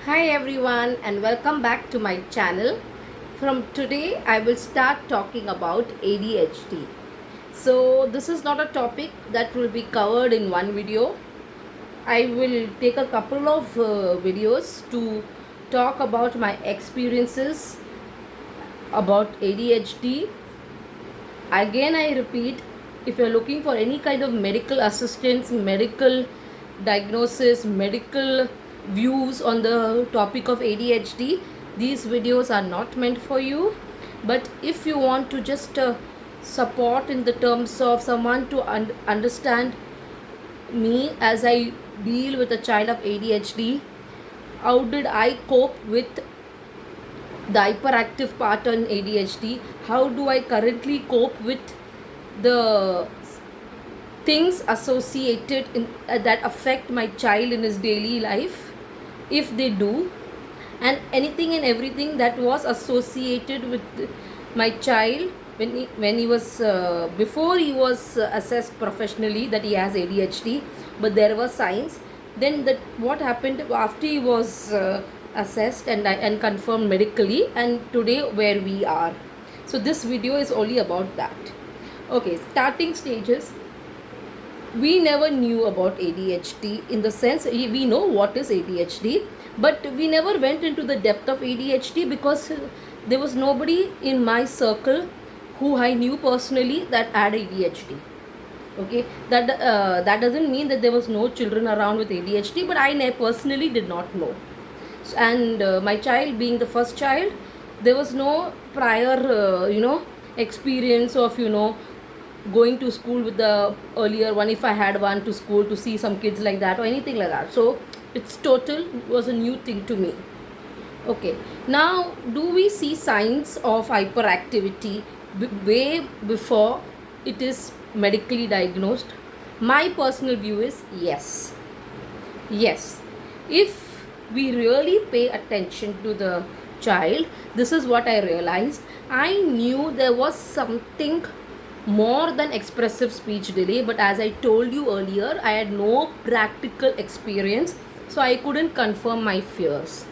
Hi everyone and welcome back to my channel. From today I will start talking about ADHD. So this is not a topic that will be covered in one video. I will take a couple of videos to talk about my experiences about ADHD. Again I repeat, if you're looking for any kind of medical assistance, medical diagnosis, medical views on the topic of ADHD, these videos are not meant for you. But if you want to just support in the terms of someone to understand me as I deal with a child of ADHD, how did I cope with the hyperactive part on ADHD, how do I currently cope with the things associated that affect my child in his daily life, if they do, and anything and everything that was associated with my child when he was before he was assessed professionally that he has ADHD, but there were signs. Then that what happened after he was assessed and confirmed medically, and today where we are. So this video is only about that. Okay, starting stages. We never knew about ADHD, in the sense we know what is ADHD, but we never went into the depth of ADHD because there was nobody in my circle who I knew personally that had ADHD. Okay, that doesn't mean that there was no children around with ADHD, but I personally did not know. And my child being the first child, there was no prior experience of going to school with the earlier one, if I had one, to school to see some kids like that or anything like that. So it's total was a new thing to me. Okay, now do we see signs of hyperactivity way before it is medically diagnosed? My personal view is yes. Yes, if we really pay attention to the child, this is what I realized. I knew there was something more than expressive speech delay, but as I told you earlier, I had no practical experience, so I couldn't confirm my fears.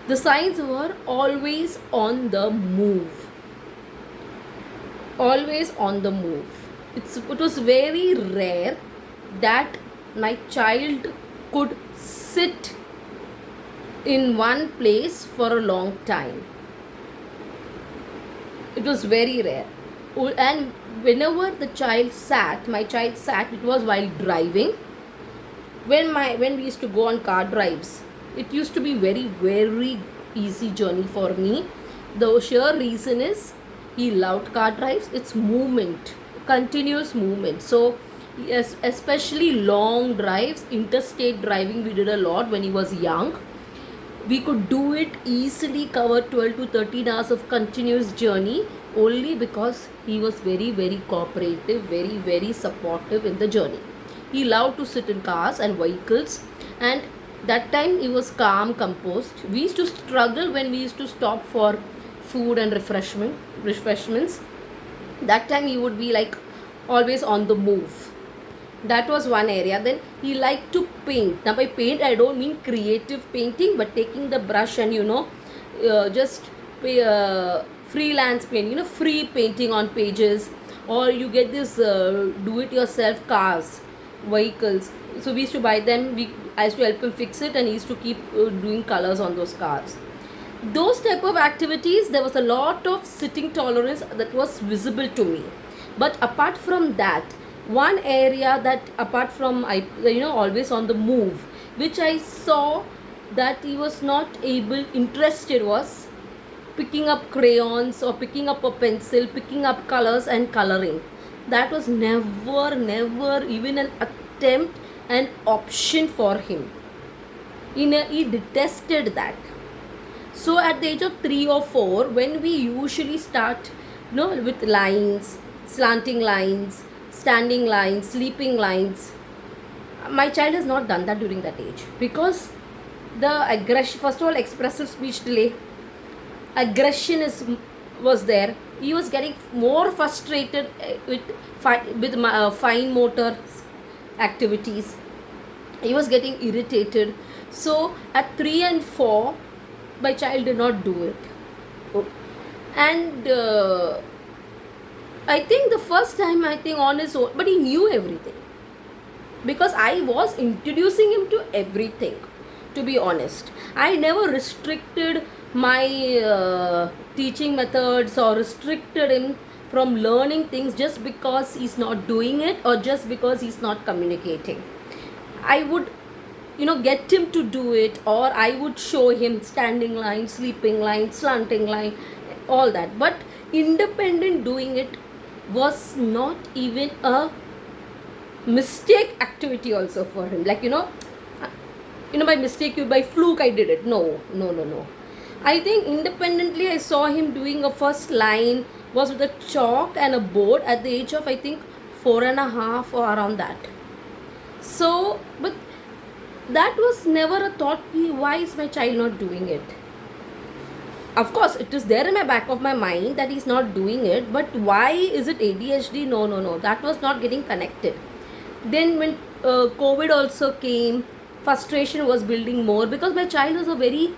The signs were always on the move. Always on the move. It was very rare that my child could sit in one place for a long time. It was very rare. And whenever my child sat, it was while driving. When we used to go on car drives, it used to be very easy journey for me. The sheer reason is he loved car drives. It's movement, continuous movement. So yes, especially long drives, interstate driving, we did a lot when he was young. We could do it easily, cover 12 to 13 hours of continuous journey, only because he was very cooperative, very supportive in the journey. He loved to sit in cars and vehicles, and that time he was calm, composed. We used to struggle when we used to stop for food and refreshments. That time he would be like always on the move. That was one area. Then he liked to paint. Now by paint I don't mean creative painting, but taking the brush and just freelance paint, free painting on pages, or you get this do it yourself cars, vehicles. So we used to buy them. I used to help him fix it, and he used to keep doing colors on those cars. Those type of activities, there was a lot of sitting tolerance that was visible to me. But apart from that, one area that apart from always on the move, which I saw that he was not interested, was picking up crayons or picking up a pencil, picking up colors and coloring. That was never even an attempt, an option for him. He detested that. So at the age of 3 or 4, when we usually start with lines, slanting lines, standing lines, sleeping lines, my child has not done that during that age, because the aggression, first of all, expressive speech delay, aggression was there. He was getting more frustrated with fine motor activities. He was getting irritated. So at 3 and 4, my child did not do it. And I think the first time, I think on his own, but he knew everything because I was introducing him to everything. To be honest, I never restricted my teaching methods or restricted him from learning things just because he's not doing it or just because he's not communicating. I would, get him to do it, or I would show him standing line, sleeping line, slanting line, all that. But independent doing it was not even a mistake activity also for him. Like, by mistake, by fluke I did it. No. I think independently I saw him doing a first line was with a chalk and a board at the age of, I think, 4.5 or around that. So, but that was never a thought, why is my child not doing it? Of course, it is there in my back of my mind that he's not doing it, but why is it ADHD? No. That was not getting connected. Then when COVID also came, frustration was building more because my child was a very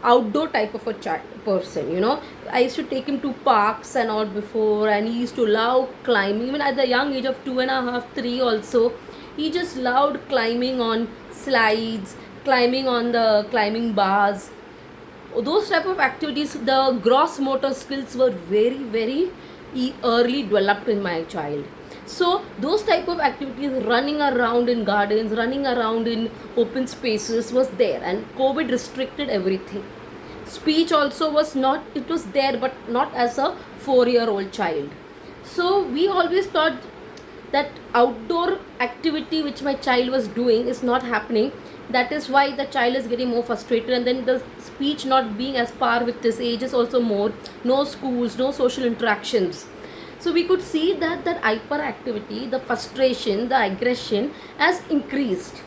outdoor type of a person. I used to take him to parks and all before, and he used to love climbing. Even at the young age of 2.5, 3 also, he just loved climbing on slides, climbing on the climbing bars. Those type of activities, the gross motor skills were very, very early developed in my child. So those type of activities, running around in gardens, running around in open spaces, was there, and COVID restricted everything. Speech also was not, it was there but not as a 4-year-old child. So we always thought that outdoor activity which my child was doing is not happening. That is why the child is getting more frustrated, and then the speech not being as par with his age is also more. No schools, no social interactions. So we could see that hyperactivity, the frustration, the aggression has increased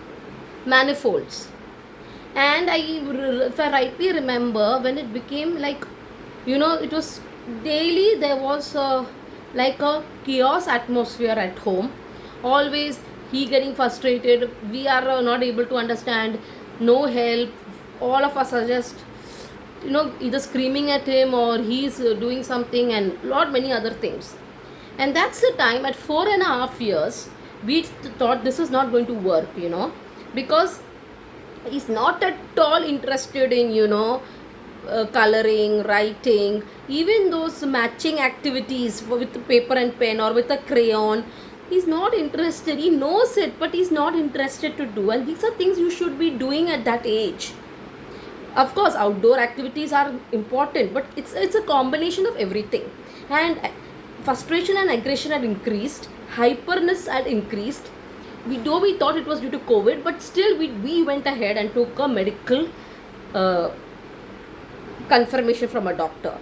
manifolds. And if I rightly remember, when it became like, it was daily, there was like a chaos atmosphere at home. Always he getting frustrated, we are not able to understand, no help, all of us are just either screaming at him or he's doing something, and many other things. And that's the time at 4.5 years we thought this is not going to work, because he's not at all interested in coloring, writing, even those matching activities with paper and pen or with a crayon. He's not interested. He knows it, but he's not interested to do. And these are things you should be doing at that age. Of course, outdoor activities are important, but it's a combination of everything. And frustration and aggression had increased. Hyperness had increased. We thought it was due to COVID, but still we went ahead and took a medical confirmation from a doctor.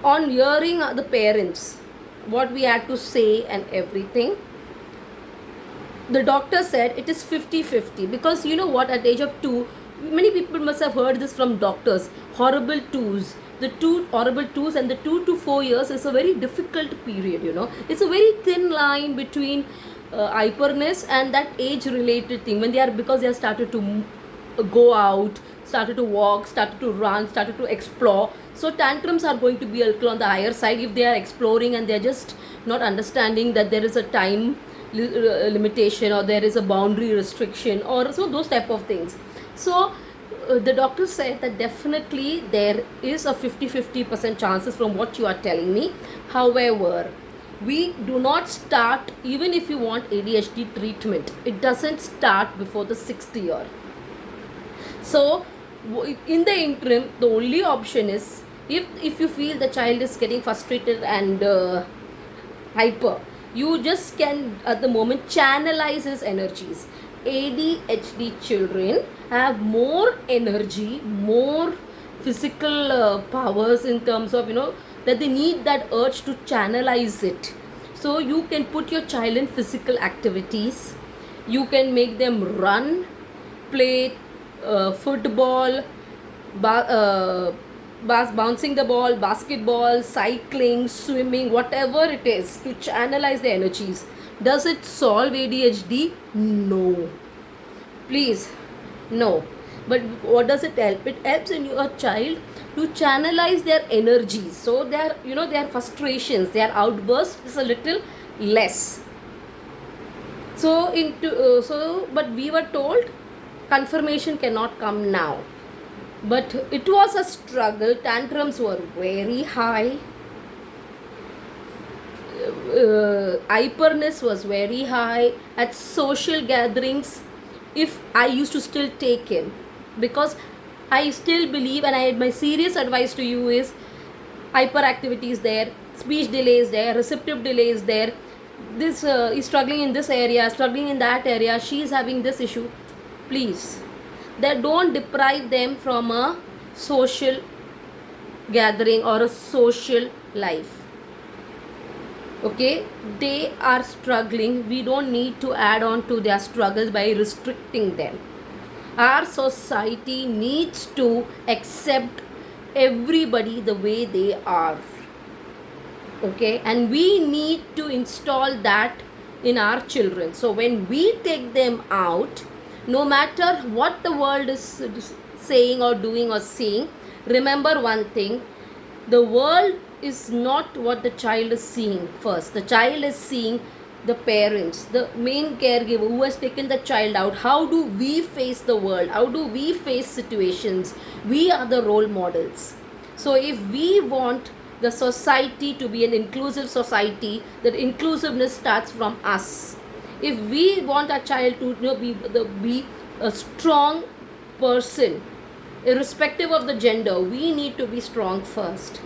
On hearing the parents, what we had to say and everything, the doctor said it is 50-50, because you know what, at the age of 2, many people must have heard this from doctors, horrible twos. The 2 horrible twos, and the 2 to 4 years is a very difficult period. It's a very thin line between hyperness and that age related thing, because they have started to go out, started to walk, started to run, started to explore. So tantrums are going to be a little on the higher side if they are exploring and they are just not understanding that there is a time limitation or there is a boundary restriction, or so those type of things. So the doctor said that definitely there is a 50% chances from what you are telling me. However, we do not start, even if you want ADHD treatment, it doesn't start before the 6th year. So in the interim, the only option is, if you feel the child is getting frustrated and hyper, you just can at the moment channelize his energies. ADHD children have more energy, more physical powers in terms of that they need that urge to channelize it. So you can put your child in physical activities. You can make them run, play football, bouncing the ball, basketball, cycling, swimming, whatever it is, to channelize the energies. Does it solve ADHD? No. Please, no. But what does it help? It helps in your child to channelize their energies, so their, their frustrations, their outbursts is a little less. But we were told confirmation cannot come now, but it was a struggle. Tantrums were very high, hyperness was very high at social gatherings. If I used to still take him, because I still believe, and my serious advice to you is, hyperactivity is there, speech delay is there, receptive delay is there, this is struggling in this area, struggling in that area, she is having this issue. Please, that don't deprive them from a social gathering or a social life. Okay, they are struggling. We don't need to add on to their struggles by restricting them. Our society needs to accept everybody the way they are. Okay, and we need to install that in our children. So when we take them out, no matter what the world is saying or doing or saying, remember one thing: the world is not what the child is seeing first. The child is seeing the parents, the main caregiver who has taken the child out. How do we face the world? How do we face situations? We are the role models. So if we want the society to be an inclusive society, that inclusiveness starts from us. If we want our child to be a strong person, irrespective of the gender, we need to be strong first.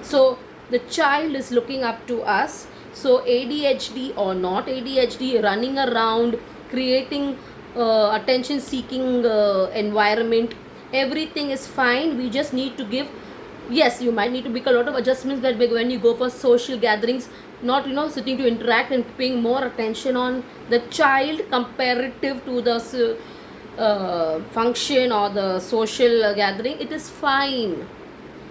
So the child is looking up to us. So ADHD or not ADHD, running around, creating attention seeking environment, everything is fine. We just need to give, yes, you might need to make a lot of adjustments, that when you go for social gatherings, not sitting to interact and paying more attention on the child comparative to the function or the social gathering. It is fine.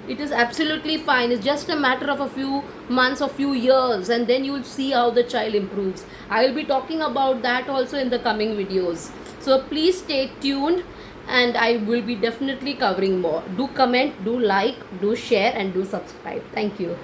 It is absolutely fine. It's just a matter of a few months or few years, and then you'll see how the child improves. I will be talking about that also in the coming videos. So please stay tuned, and I will be definitely covering more. Do comment, do like, do share, and do subscribe. Thank you.